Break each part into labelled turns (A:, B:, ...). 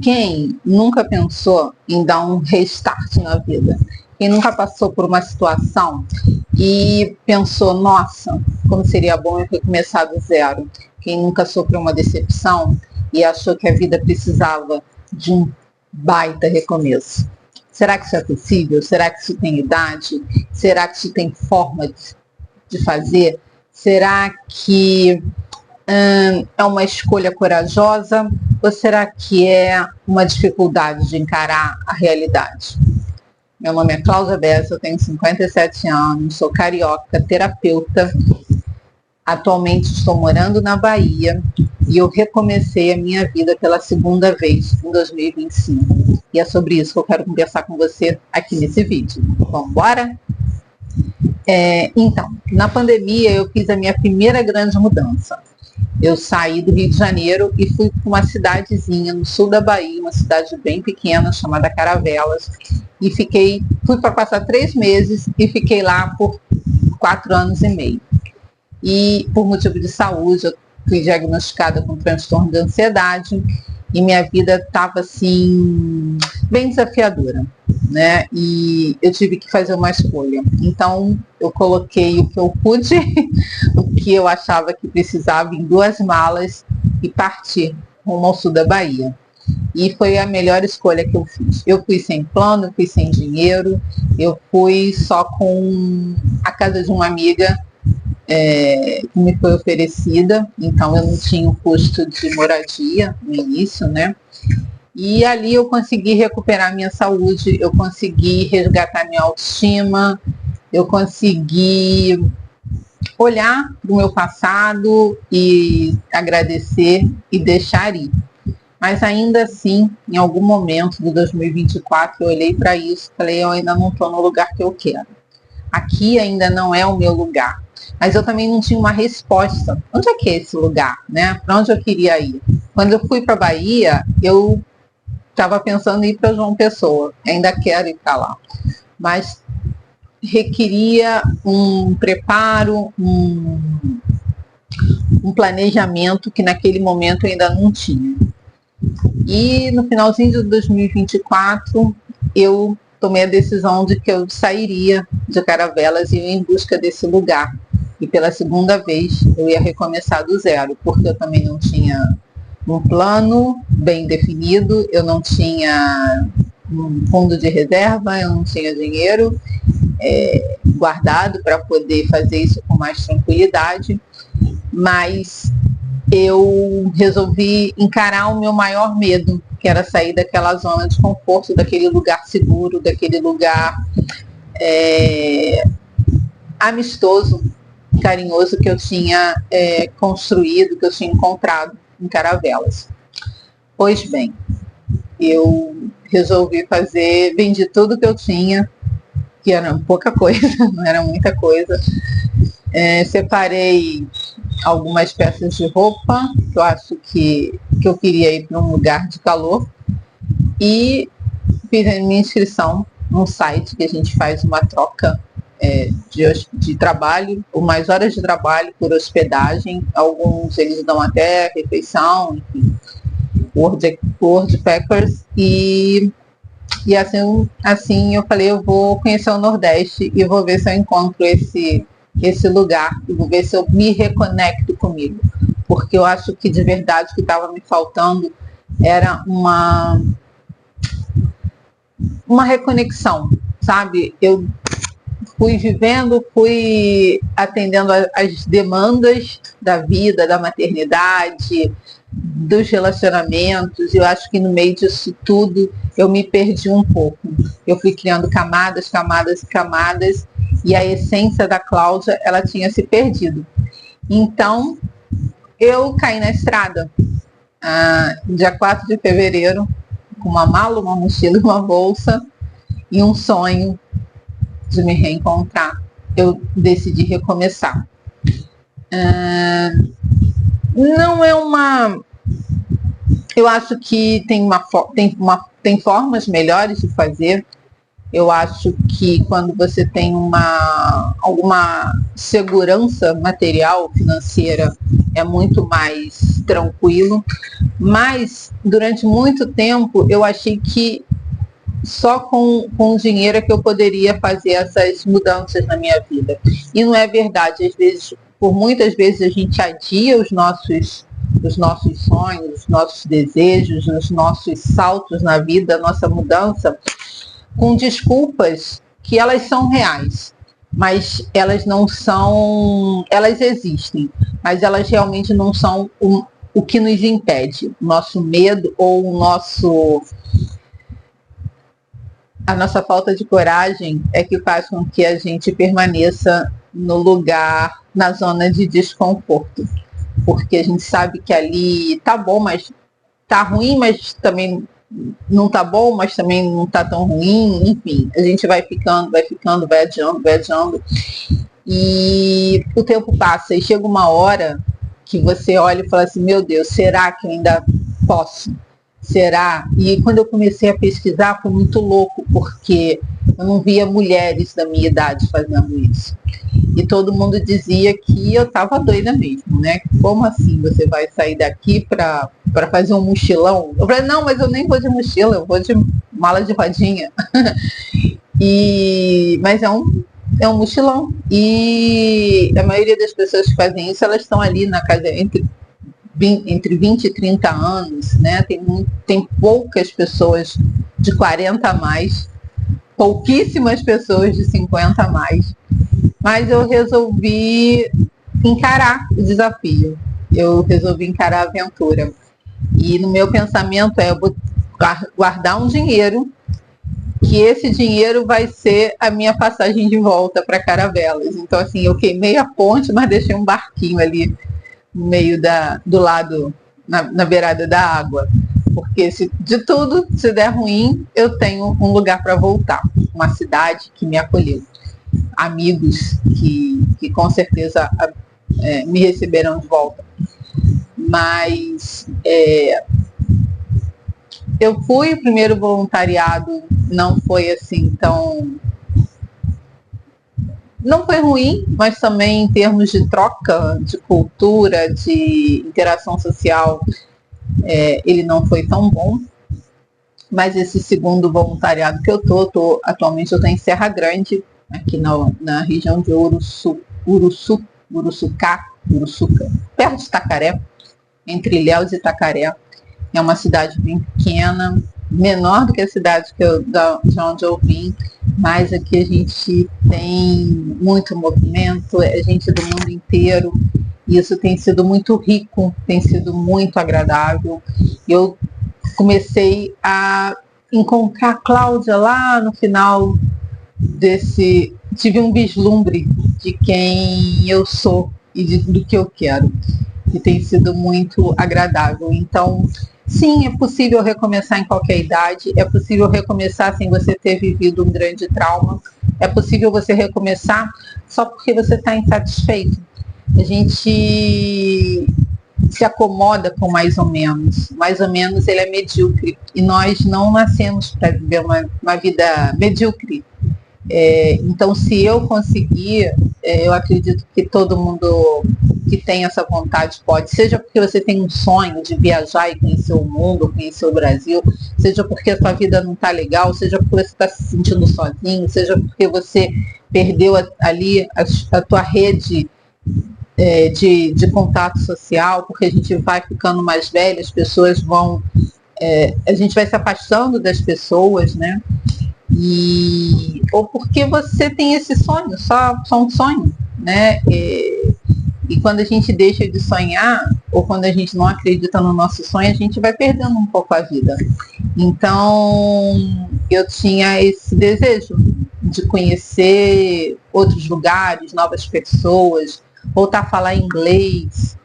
A: Quem nunca pensou em dar um restart na vida? Quem nunca passou por uma situação e pensou, nossa, como seria bom eu recomeçar do zero? Quem nunca sofreu uma decepção e achou que a vida precisava de um baita recomeço? Será que isso é possível? Será que isso tem idade? Será que isso tem forma de fazer? Será que é uma escolha corajosa ou será que é uma dificuldade de encarar a realidade? Meu nome é Cláudia Bessa, eu tenho 57 anos, sou carioca, terapeuta. Atualmente estou morando na Bahia e eu recomecei a minha vida pela segunda vez em 2025. E é sobre isso que eu quero conversar com você aqui nesse vídeo. Vamos embora? Então, na pandemia eu fiz a minha primeira grande mudança. Eu saí do Rio de Janeiro e fui para uma cidadezinha no sul da Bahia, uma cidade bem pequena chamada Caravelas, e fui para passar 3 meses e fiquei lá por 4 anos e meio. E por motivo de saúde, eu fui diagnosticada com transtorno de ansiedade e minha vida estava assim bem desafiadora, né? E eu tive que fazer uma escolha. Então eu coloquei o que eu pude, o que eu achava que precisava em 2 malas e parti rumo ao sul da Bahia. E foi a melhor escolha que eu fiz. Eu fui sem plano, eu fui sem dinheiro, eu fui só com a casa de uma amiga que me foi oferecida, então eu não tinha o custo de moradia no início, né? E ali eu consegui recuperar minha saúde, eu consegui resgatar minha autoestima, eu consegui olhar para o meu passado e agradecer e deixar ir. Mas ainda assim, em algum momento de 2024, eu olhei para isso e falei, eu ainda não estou no lugar que eu quero. Aqui ainda não é o meu lugar. Mas eu também não tinha uma resposta. Onde é que é esse lugar, né? Para onde eu queria ir? Quando eu fui para a Bahia, eu estava pensando em ir para João Pessoa. Ainda quero ir para lá. Mas requeria um preparo, um planejamento que naquele momento eu ainda não tinha. E no finalzinho de 2024, eu tomei a decisão de que eu sairia de Caravelas e ia em busca desse lugar. E pela segunda vez eu ia recomeçar do zero, porque eu também não tinha um plano bem definido, eu não tinha um fundo de reserva, eu não tinha dinheiro guardado para poder fazer isso com mais tranquilidade, mas eu resolvi encarar o meu maior medo, que era sair daquela zona de conforto, daquele lugar seguro, daquele lugar amistoso, carinhoso que eu tinha construído, que eu tinha encontrado em Caravelas. Pois bem, eu resolvi vendi tudo que eu tinha, que era pouca coisa, não era muita coisa. Separei algumas peças de roupa, que eu acho que eu queria ir para um lugar de calor, e fiz a minha inscrição num site que a gente faz uma troca de trabalho, ou mais horas de trabalho por hospedagem. Alguns eles dão até refeição, enfim, World Packers, e assim eu falei, eu vou conhecer o Nordeste e vou ver se eu encontro esse lugar, e vou ver se eu me reconecto comigo, porque eu acho que de verdade o que estava me faltando era uma reconexão, sabe? Eu fui vivendo, fui atendendo às demandas da vida, da maternidade, dos relacionamentos, e eu acho que no meio disso tudo eu me perdi um pouco. Eu fui criando camadas, camadas e camadas, e a essência da Cláudia, ela tinha se perdido. Então, eu caí na estrada, dia 4 de fevereiro, com uma mala, uma mochila e uma bolsa, e um sonho de me reencontrar. Eu decidi recomeçar. Não é eu acho que tem formas melhores de fazer. Eu acho que quando você tem alguma segurança material, financeira, é muito mais tranquilo, Mas, durante muito tempo, eu achei que só com dinheiro é que eu poderia fazer essas mudanças na minha vida. E não é verdade. Às vezes, por muitas vezes, a gente adia os nossos sonhos, os nossos desejos, os nossos saltos na vida, a nossa mudança, com desculpas que elas são reais, mas elas não são, elas existem, mas elas realmente não são o que nos impede, o nosso medo ou a nossa falta de coragem é que faz com que a gente permaneça no lugar, na zona de desconforto, porque a gente sabe que ali tá bom, mas tá ruim, mas também não tá bom, mas também não tá tão ruim, enfim, a gente vai ficando, vai adiando, e o tempo passa e chega uma hora que você olha e fala assim, meu Deus, será que eu ainda posso? Será? E quando eu comecei a pesquisar foi muito louco, porque eu não via mulheres da minha idade fazendo isso. E todo mundo dizia que eu estava doida mesmo, né? Como assim você vai sair daqui para fazer um mochilão? Eu falei, não, mas eu nem vou de mochila, eu vou de mala de rodinha. Mas é um mochilão. E a maioria das pessoas que fazem isso, elas estão ali na casa entre 20 e 30 anos, né? Tem poucas pessoas de 40 a mais, pouquíssimas pessoas de 50 a mais. Mas eu resolvi encarar o desafio, eu resolvi encarar a aventura. E no meu pensamento eu vou guardar um dinheiro, que esse dinheiro vai ser a minha passagem de volta para Caravelas. Então, assim, eu queimei a ponte, mas deixei um barquinho ali no meio do lado, na beirada da água. Porque de tudo, se der ruim, eu tenho um lugar para voltar. Uma cidade que me acolheu. Amigos que com certeza me receberão de volta. Mas eu fui, o primeiro voluntariado não foi assim tão... Não foi ruim, mas também em termos de troca, de cultura, de interação social, ele não foi tão bom. Mas esse segundo voluntariado que eu atualmente eu estou em Serra Grande, aqui na região de Uruçuca, perto de Itacaré, entre Ilhéus e Itacaré. É uma cidade bem pequena, menor do que a cidade de onde eu vim, mas aqui a gente tem muito movimento, é gente do mundo inteiro, e isso tem sido muito rico, tem sido muito agradável. Eu comecei a encontrar a Cláudia lá no final tive um vislumbre de quem eu sou e do que eu quero, e tem sido muito agradável. Então, sim, é possível recomeçar em qualquer idade, é possível recomeçar sem você ter vivido um grande trauma, é possível você recomeçar só porque você está insatisfeito. A gente se acomoda com mais ou menos ele é medíocre, e nós não nascemos para viver uma vida medíocre. Então, se eu conseguir, eu acredito que todo mundo que tem essa vontade pode, seja porque você tem um sonho de viajar e conhecer o mundo, conhecer o Brasil, seja porque a sua vida não está legal, seja porque você está se sentindo sozinho, seja porque você perdeu ali a tua rede de contato social, porque a gente vai ficando mais velho, as pessoas vão... a gente vai se afastando das pessoas, né? Ou porque você tem esse sonho, só um sonho, né? E quando a gente deixa de sonhar, ou quando a gente não acredita no nosso sonho, a gente vai perdendo um pouco a vida. Então, eu tinha esse desejo de conhecer outros lugares, novas pessoas, voltar a falar inglês,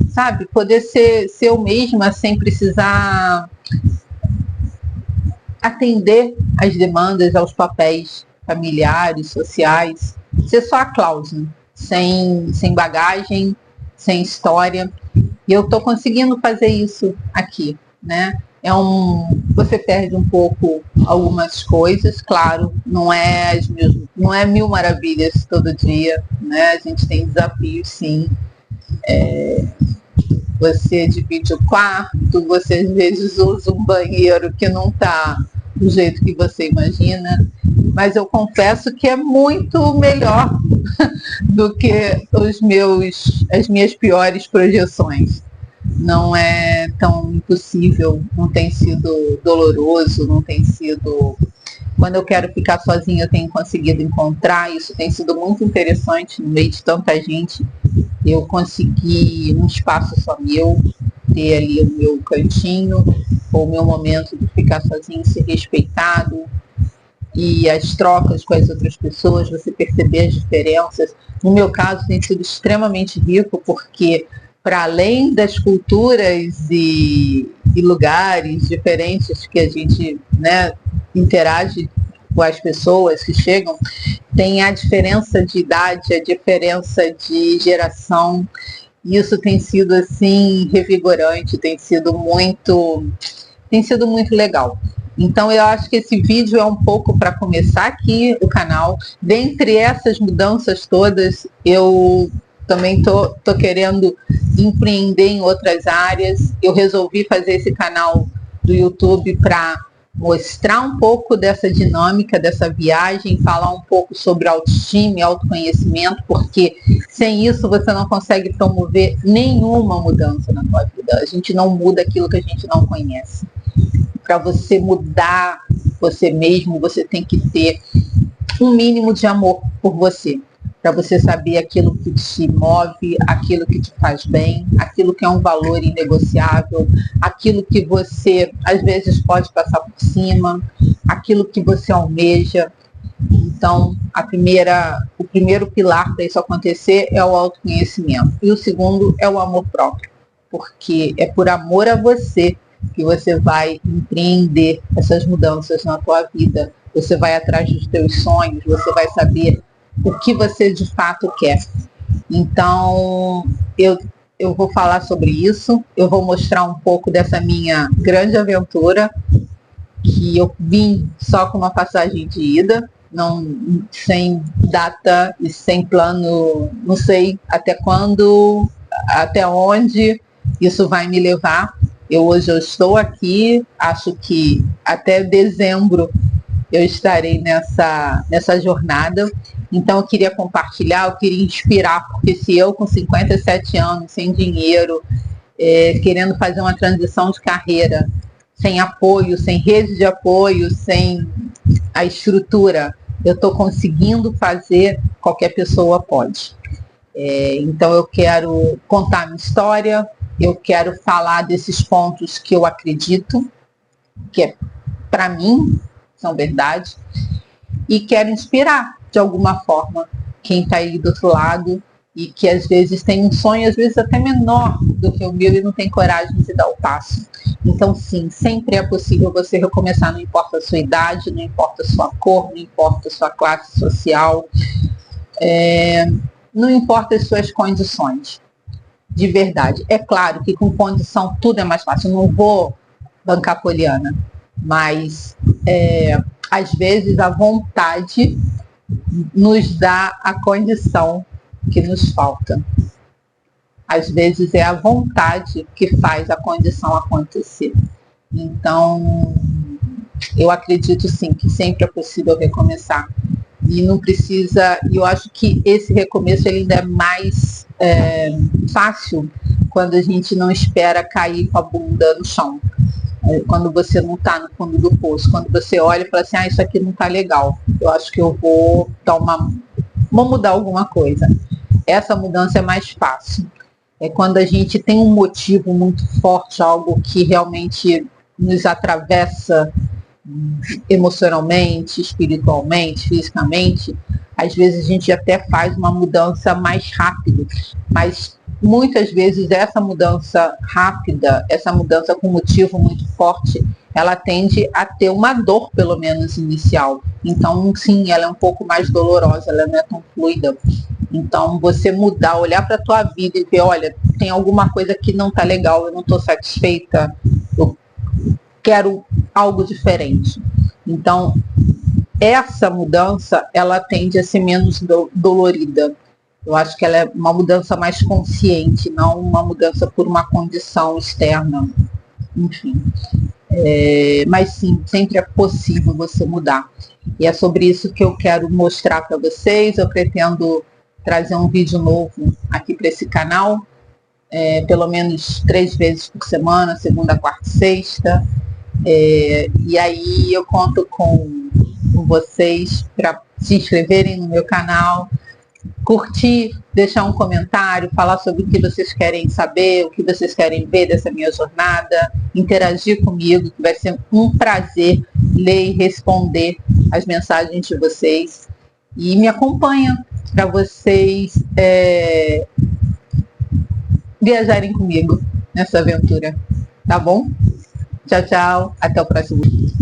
A: sabe? Poder ser eu mesma sem precisar atender às demandas, aos papéis familiares, sociais, ser só a Cláudia, sem bagagem, sem história. E eu estou conseguindo fazer isso aqui, né? Você perde um pouco algumas coisas, claro, não é mil maravilhas todo dia, né? A gente tem desafios, sim. você divide o quarto, você às vezes usa um banheiro que não está do jeito que você imagina, mas eu confesso que é muito melhor do que as minhas piores projeções. Não é tão impossível, não tem sido doloroso, não tem sido... Quando eu quero ficar sozinha, eu tenho conseguido encontrar, isso tem sido muito interessante no meio de tanta gente. Eu consegui um espaço só meu, ter ali o meu cantinho, o meu momento de ficar sozinho, ser respeitado, e as trocas com as outras pessoas, você perceber as diferenças. No meu caso, tem sido extremamente rico, porque para além das culturas e lugares diferentes que a gente, né, interage com as pessoas que chegam, tem a diferença de idade, a diferença de geração. Isso tem sido assim revigorante, tem sido muito legal. Então eu acho que esse vídeo é um pouco para começar aqui o canal. Dentre essas mudanças todas, eu também tô querendo empreender em outras áreas. Eu resolvi fazer esse canal do YouTube para mostrar um pouco dessa dinâmica, dessa viagem, falar um pouco sobre autoestima e autoconhecimento, porque sem isso você não consegue promover nenhuma mudança na sua vida. A gente não muda aquilo que a gente não conhece. Para você mudar você mesmo, você tem que ter um mínimo de amor por você, para você saber aquilo que te move, aquilo que te faz bem, aquilo que é um valor inegociável, aquilo que você às vezes pode passar por cima, aquilo que você almeja. Então, o primeiro pilar para isso acontecer é o autoconhecimento, e o segundo é o amor próprio, porque é por amor a você que você vai empreender essas mudanças na tua vida. Você vai atrás dos teus sonhos, você vai saber o que você de fato quer. Então, eu vou falar sobre isso, eu vou mostrar um pouco dessa minha grande aventura, que eu vim só com uma passagem de ida, sem data e sem plano, não sei até quando, até onde isso vai me levar. Hoje eu estou aqui, acho que até dezembro eu estarei nessa jornada. Então eu queria compartilhar, eu queria inspirar, porque se eu com 57 anos, sem dinheiro, querendo fazer uma transição de carreira, sem apoio, sem rede de apoio, sem a estrutura, eu estou conseguindo fazer, qualquer pessoa pode. Então eu quero contar a minha história, eu quero falar desses pontos que eu acredito, que para mim são verdade, e quero inspirar de alguma forma quem está aí do outro lado e que às vezes tem um sonho, às vezes até menor do que o meu, e não tem coragem de dar o passo. Então sim, sempre é possível você recomeçar, não importa a sua idade, não importa a sua cor, não importa a sua classe social, não importa as suas condições. De verdade. É claro que com condição tudo é mais fácil. Eu não vou bancar poliana, mas às vezes a vontade nos dá a condição que nos falta. Às vezes é a vontade que faz a condição acontecer. Então, eu acredito sim que sempre é possível recomeçar. E não precisa, e eu acho que esse recomeço ele ainda é mais fácil quando a gente não espera cair com a bunda no chão. Quando você não está no fundo do poço, quando você olha e fala assim, isso aqui não está legal, eu acho que eu vou mudar alguma coisa. Essa mudança é mais fácil. É quando a gente tem um motivo muito forte, algo que realmente nos atravessa emocionalmente, espiritualmente, fisicamente. Às vezes a gente até faz uma mudança mais rápido, mas muitas vezes essa mudança rápida, essa mudança com motivo muito forte, ela tende a ter uma dor, pelo menos inicial. Então, sim, ela é um pouco mais dolorosa, ela não é tão fluida. Então, você mudar, olhar para a tua vida e ver, olha, tem alguma coisa que não está legal, eu não estou satisfeita, eu quero algo diferente. Então, essa mudança, ela tende a ser menos dolorida. Eu acho que ela é uma mudança mais consciente, não uma mudança por uma condição externa. Enfim. Mas sim, sempre é possível você mudar. E é sobre isso que eu quero mostrar para vocês. Eu pretendo trazer um vídeo novo aqui para esse canal, pelo menos 3 vezes por semana, segunda, quarta e sexta. E aí eu conto com vocês para se inscreverem no meu canal, curtir, deixar um comentário, falar sobre o que vocês querem saber, o que vocês querem ver dessa minha jornada, interagir comigo, que vai ser um prazer ler e responder as mensagens de vocês. E me acompanha para vocês viajarem comigo nessa aventura, tá bom? Tchau, tchau, até o próximo vídeo.